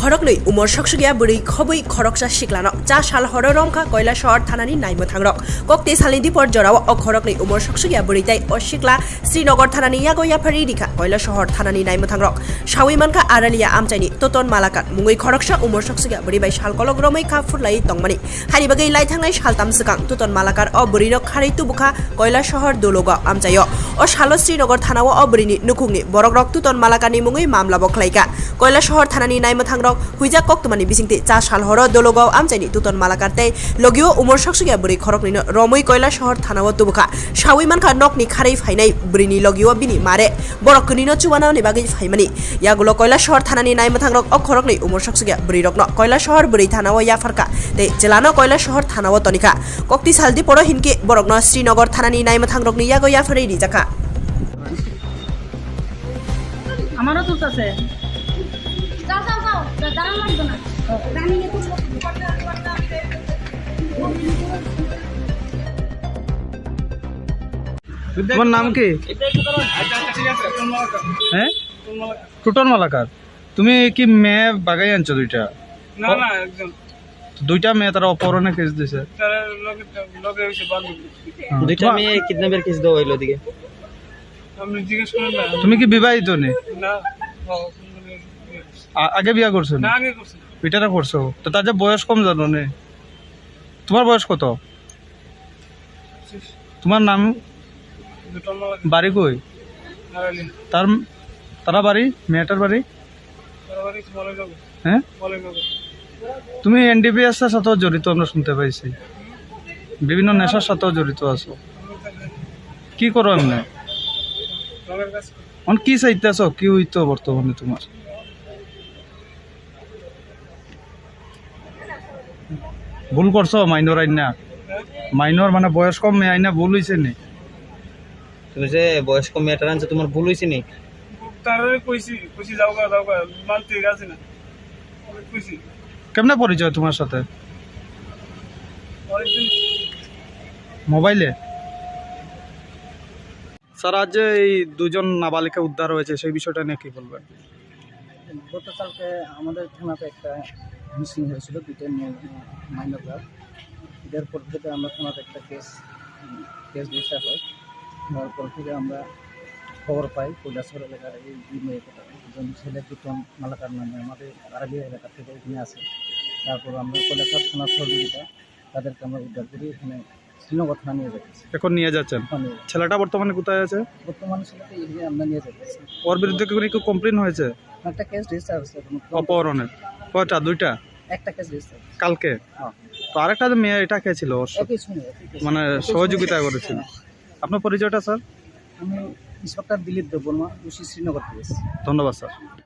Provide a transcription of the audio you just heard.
खरकनै उमर सकसुगिया बुरै खबै खरकसा सिक्लानो चा साल हर रंखा कयला शहर थानानि नायमो थांग्रक कक्ते सालनि दिपर जराव अ खरकनै उमर सकसुगिया बुरै ताई अ सिक्ला श्रीनगर थानानि यागो याफारि दिखा कयला शहर थानानि नायमो थांग्रक सावि मानखा आरालिया आमचाइनि ततन मालाकात मुङै खरकसा उमर सकसुगिया बुरै बाय साल कलक रमै खा फुरलाय तंमानि हानि बागै लाइ थांनाय सालताम सिगां ततन मालाकार अ बुरैनो खारै तुबुखा कयला शहर दोलगा आमचायो अ साल श्रीनगर थानाव अ बुरैनि नुखुंनि बरगरक ततन मालाकानि मुङै मामला बखलायका कयला शहर थानानि नायमो थांग्रक हुइजा कक्तमानि बिसिंते चा साल हर दोलगाव आमचाइनि तुतन मालाकारते लगियो उमर सकसुगिया बुरै खरकनिनो रमै कयला शहर थानाव तुबुखा सावि मानखा नकनि खारै फाइनाय बुरैनि लगियो बिनि मारे बरकनिनो चुवानानि बागै फाइमानि यागुलो कयला शहर थानानि नायमो थांग्रक अ खरकनै उमर सकसुगिया बुरै रकनो कयला शहर बुरै थानाव याफारका ते जेलानो कयला शहर थानाव तनिका कक्ति सालदि परो हिनके बरकनो श्रीनगर थानानि नायमो थांग्रकनि यागो याफारै रिजाखा আমারও দুধ আছে যাও যাও যাও দাঁড়ানো লাগবে না রানিং এ তোমার নাম কি? হ্যাঁ, টুটন মালাকার। তুমি কি মেয়ে বাগাই আনছো দুইটা? না না, একজন দুইটা মেয়ে তারা অপহরণে কেস দিছে। তার লগে হইছে বান্ধব। দুইটা মেয়ে কিডন্যাপের কেস দেওয়া হইলো দিকে। আপনি জিজ্ঞেস করেন না। তুমি কি বিবাহিত নি? না, আগে বিয়া করছো না না? আগে করছি। বিটারা করছো তো তার যে বয়স কম জানো নে? তোমার বয়স কত? তোমার নাম? দুটো মালা বাড়ি কই? আড়ালি। তারা বাড়ি, মেয়েটার বাড়ি? বাড়ি বলে যাবে। হ্যাঁ, বলে যাবে। তুমি এনডিপিএস এর সাথেও জড়িত আমরা শুনতে পাইছি, বিভিন্ন নেশার সাথেও জড়িত আছো। কি করো এমনি? রঙের কাজ অন কি চাইতেছ? কি হইতো বর্তমানে তোমার? ভুল করছো মাইনর আইনা? মাইনর মানে বয়স কম মেয়ে আইনা ভুল হইছে নি? তুমি যে বয়স্ক মেয়েটার আনছো তোমার ভুল হয়েছে নি? তারে কইছি যাও গা মানতে গেছে না। কইছি কেমনে পরিচয় তোমার সাথে? অনেকদিন মোবাইলে। স্যার, আজ যে এই দুজন নাবালিকা উদ্ধার হয়েছে সেই বিষয়টা নিয়ে কি বলবেন? গতকালকে আমাদের থানাতে একটা মিসিং হয়েছিল, দুটো মাইনর গার্ড। এর পর থেকে আমরা থানাতে একটা কেস রেজিস্টার হয়। হওয়ার পর থেকে আমরা খবর পাই কৈলাসহর এলাকার এই দুজন ছেলে টুটন মালাকার নামে আমাদের আরাবিয়া এলাকা থেকে এখানে আসে। তারপর আমরা কৈলাসহর থানার সহযোগিতা তাদেরকে আমরা উদ্ধার করি এখানে শ্রীনগর থানা নিয়ে যাচ্ছি। এখন নিয়ে যাচ্ছেন? ছেলেটা বর্তমানে কোথায় আছে? বর্তমানে ছেলেকে এখানে আমরা নিয়ে যাচ্ছি। ওর বিরুদ্ধে কি কমপ্লেন হয়েছে? একটা কেস রেজিস্টার হয়েছে। অপহরণের কয়টা? দুইটা? একটা কেস রেজিস্টার কালকে? হ্যাঁ। তো আরেকটা যে মেয়ে এটা কে ছিল? ওর সাথে মানে সহযোগিতা করেছিল। আপনার পরিচয়টা স্যার? আমি ইন্সপেক্টর দিলীপ দেববর্মা, শ্রীনগর থেকে। ধন্যবাদ স্যার।